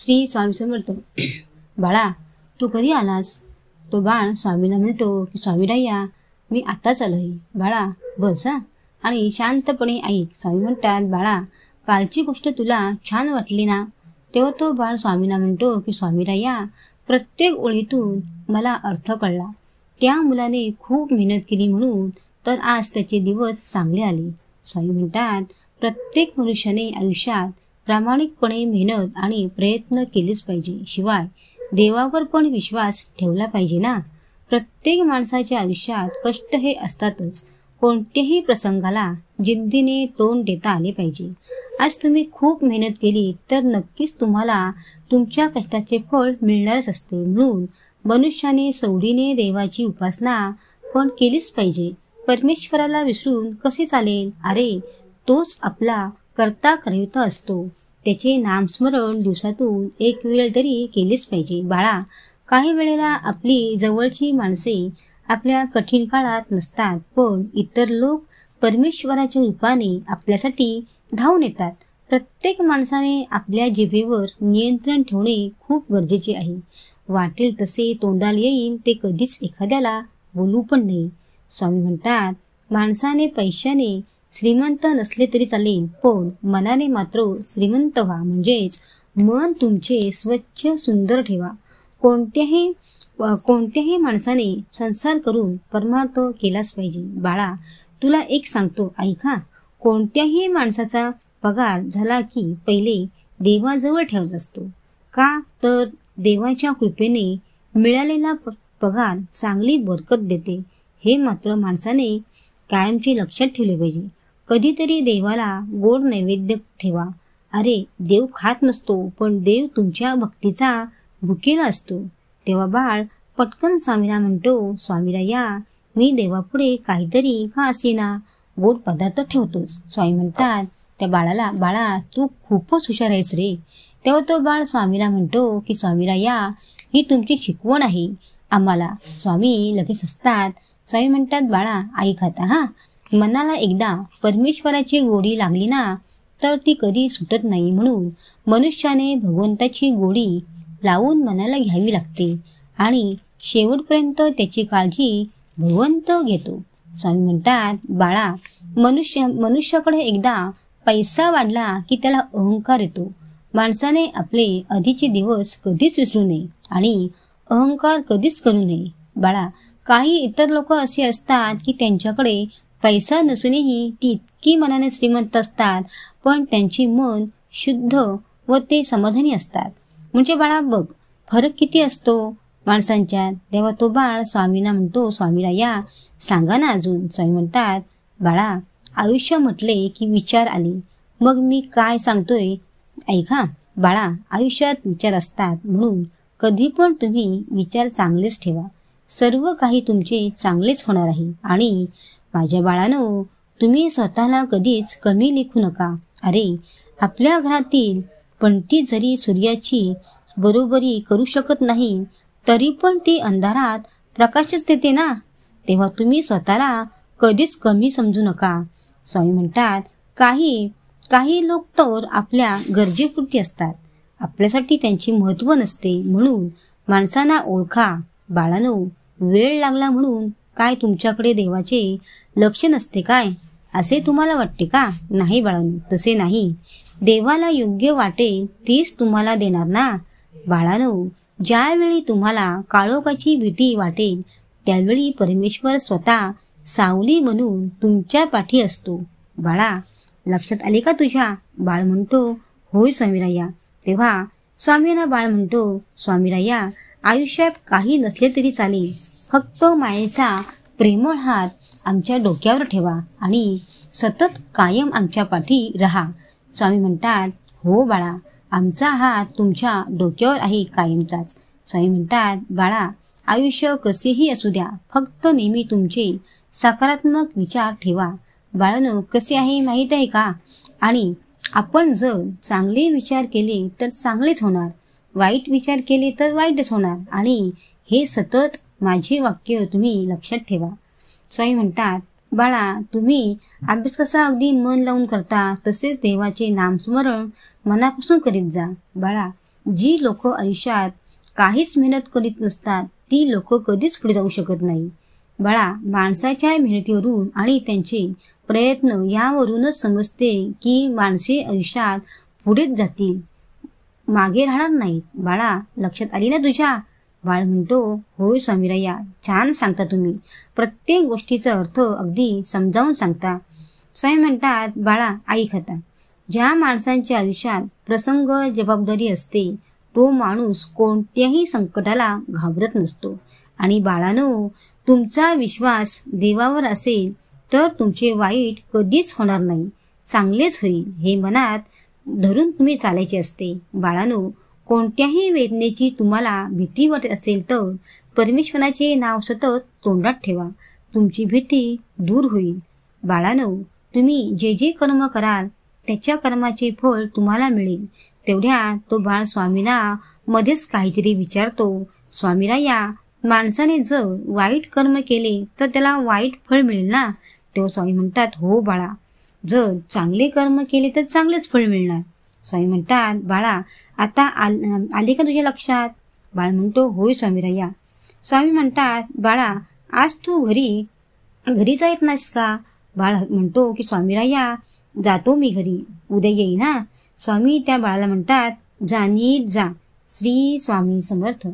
श्री स्वामी समर्थ. बाळा, तू कधी आलास? तो बाळ स्वामीला म्हणतो की स्वामीराया, मी आताच आलोय. बाळा बस हा आणि शांतपणे ऐक. स्वामी म्हणतात, बाळा कालची गोष्ट तुला छान वाटली ना? तेव्हा तो बाळ स्वामींना म्हणतो की स्वामीराया, प्रत्येक ओळीतून मला अर्थ कळला. त्या मुलाने खूप मेहनत केली म्हणून तर आज त्याचे दिवस चांगले आले. स्वामी म्हणतात, प्रत्येक मनुष्याने आयुष्यात प्रामाणिकपणे मेहनत आणि प्रयत्न केलेच पाहिजे. शिवाय देवावर पण विश्वास ठेवला पाहिजे ना. प्रत्येक माणसाच्या आयुष्यात कष्ट हे असतातच. कोणत्याही प्रसंगाला जिद्दीने तोंड देता आले पाहिजे. आज तुम्ही खूप मेहनत केली तर नक्कीच तुम्हाला तुमच्या कष्टाचे फळ मिळणारच असते. म्हणून मनुष्याने सवडीने देवाची उपासना पण केलीच पाहिजे. परमेश्वराला विसरून कसे चालेल? अरे तोच आपला कर्ता करविता असतो. त्याचे नामस्मरण दिवसातून एक वेळ तरी केलेच पाहिजे. बाळा, काही वेळेला आपली जवळची माणसे आपल्या कठीण काळात नसतात, पण इतर लोक परमेश्वराच्या रूपाने आपल्यासाठी धावून येतात. प्रत्येक माणसाने आपल्या जिभेवर नियंत्रण ठेवणे खूप गरजेचे आहे. वाटेल तसे तोंडाला येईल ते कधीच एखाद्याला बोलू पण नाही. स्वामी म्हणतात, माणसाने पैशाने श्रीमंत नसले तरी चालेल, पण मनाने मात्र श्रीमंत व्हा. म्हणजेच मन तुमचे स्वच्छ सुंदर ठेवा. कोणत्याही माणसाने संसार करून परमार्थ केलाच पाहिजे. बाळा तुला एक सांगतो, ऐका. कोणत्याही माणसाचा पगार झाला की पहिले देवाजवळ ठेवायचा असतो. का तर देवाच्या कृपेने मिळालेला पगार चांगली बरकत देते. हे मात्र माणसाने कायमचे लक्षात ठेवले पाहिजे. कधीतरी देवाला गोड नैवेद्य ठेवा. अरे देव खात नसतो, पण देव तुमच्या भक्तीचा भुकेला असतो. तेव्हा बाळ पटकन स्वामीला म्हणतो, स्वामीराया, मी देवापुढे काहीतरी का असेना गोड पदार्थ ठेवतोच. स्वामी म्हणतात त्या बाळाला, बाळा तू खूपच हुशार आहेस रे. तेव्हा तो बाळ स्वामीला म्हणतो की स्वामीराया, ही तुमची शिकवण आहे आम्हाला. स्वामी लगेच हसतात. स्वामी म्हणतात, बाळा ऐक आता हा. मनाला एकदा परमेश्वराची गोडी लागली ना तर ती कधी सुटत नाही. म्हणून मनुष्याने भगवंताची गोडी लावून मनाला घ्यावी लागते आणि शेवटपर्यंत त्याची काळजी भगवंत घेतो. स्वामी म्हणतात, बाळा मनुष्याकडे एकदा पैसा वाढला की त्याला अहंकार येतो. माणसाने आपले आधीचे दिवस कधीच विसरू नये आणि अहंकार कधीच करू नये. बाळा काही इतर लोक असे असतात की त्यांच्याकडे पैसा नसूनही ती इतकी मनाने श्रीमंत असतात, पण त्यांचे मन शुद्ध व ते समाधानी असतात. म्हणजे बाळा बघ फरक किती असतो माणसांच्या. तेव्हा तो बाळ स्वामींना म्हणतो, स्वामीराया सांगा ना अजून. स्वामी म्हणतात, बाळा आयुष्य म्हटले की विचार आले, मग मी काय सांगतोय ऐका. बाळा आयुष्यात विचार असतात, म्हणून कधी पण तुम्ही विचार चांगलेच ठेवा. सर्व काही तुमचे चांगलेच होणार आहे. आणि माझ्या बाळांनो, तुम्ही स्वतःला कधीच कमी लेखू नका. अरे आपल्या घरातील पणती जरी सूर्याची बरोबरी करू शकत नाही तरी पण ती अंधारात प्रकाशच देते ना. तेव्हा तुम्ही स्वतःला कधीच कमी समजू नका. स्वामी म्हणतात, काही लोक तर आपल्या गरजेपुरती असतात, आपल्यासाठी त्यांची महत्त्व नसते. म्हणून माणसांना ओळखा. बाळांनो, वेळ लागला म्हणून काय तुमच्याकडे देवाचे लक्ष नसते काय, असे तुम्हाला वाटते का? नाही बाळांनो, तसे नाही. देवाला योग्य वाटेल तीच तुम्हाला देणार ना. बाळांनो, ज्यावेळी तुम्हाला काळोखाची भीती वाटेल त्यावेळी परमेश्वर स्वतः सावली म्हणून तुमच्या पाठी असतो. बाळा लक्षात आले का तुझ्या? बाळ म्हणतो, होय स्वामीराया. तेव्हा स्वामींना बाळ म्हणतो, स्वामीराया आयुष्यात काही नसले तरी चालेल, फक्त मायेचा प्रेमळ हात आमच्या डोक्यावर ठेवा आणि सतत कायम आमच्या पाठी रहा. स्वामी म्हणतात, हो बाळा, आमचा हात तुमच्या डोक्यावर आहे कायमचाच. स्वामी म्हणतात, बाळा आयुष्य कसेही असू द्या, फक्त नेहमी तुमचे सकारात्मक विचार ठेवा. बाळांनो, कसे आहे माहीत आहे का? आणि आपण जर चांगले विचार केले तर चांगलेच होणार, वाईट विचार केले तर वाईटच होणार. आणि हे सतत माझे वाक्य तुम्ही लक्षात ठेवा. स्वामी म्हणतात, बाळा तुम्ही अभ्यास कसा अगदी मन लावून करता तसेच देवाचे नामस्मरण मनापासून करीत जा. बाळा जी लोक आयुष्यात काहीच मेहनत करीत नसतात ती लोक कधीच पुढे जाऊ शकत नाही. बाळा, माणसाच्या मेहनतीवरून आणि त्यांचे प्रयत्न यावरूनच समजते की माणसे आयुष्यात पुढेच जातील, मागे राहणार नाहीत. बाळा, लक्षात आली ना तुझ्या? बाळ म्हणतो, होय स्वामीराया, छान सांगता तुम्ही. प्रत्येक गोष्टीचा अर्थ अगदी समजावून सांगता. स्वामी म्हणतात, बाळा ऐक आता. ज्या माणसांच्या आयुष्यात प्रसंग जबाबदारी असते तो माणूस कोणत्याही संकटाला घाबरत नसतो. आणि बाळानो, तुमचा विश्वास देवावर असेल तर तुमचे वाईट कधीच होणार नाही, चांगलेच होईल हे मनात धरून तुम्ही चालायचे असते. बाळानो, कोणत्याही वेदनेची तुम्हाला भीती वाटत असेल तर परमेश्वराचे नाव सतत तोंडात ठेवा, तुमची भीती दूर होईल. बाळानो, तुम्ही जे जे कर्म कराल त्याच्या कर्माचे फळ तुम्हाला मिळेल. तेवढ्या तो बाळ स्वामीला मध्येच काहीतरी विचारतो, स्वामीराया, माणसाने जर वाईट कर्म केले तर त्याला वाईट फळ मिळेल ना? तेव्हा स्वामी म्हणतात, हो बाळा, जर चांगले कर्म केले तर चांगलेच फळ मिळणार. स्वामी म्हणतात, बाळा आता आले का तुझ्या लक्षात? बाळ म्हणतो, होय स्वामीराया. स्वामी म्हणतात, बाळा आज तू घरी जात नाहीस का? बाळ म्हणतो की स्वामीराया, जातो मी घरी, उद्या येईन ना. स्वामी त्या बाळाला म्हणतात, जा नीट जा. श्री स्वामी समर्थ.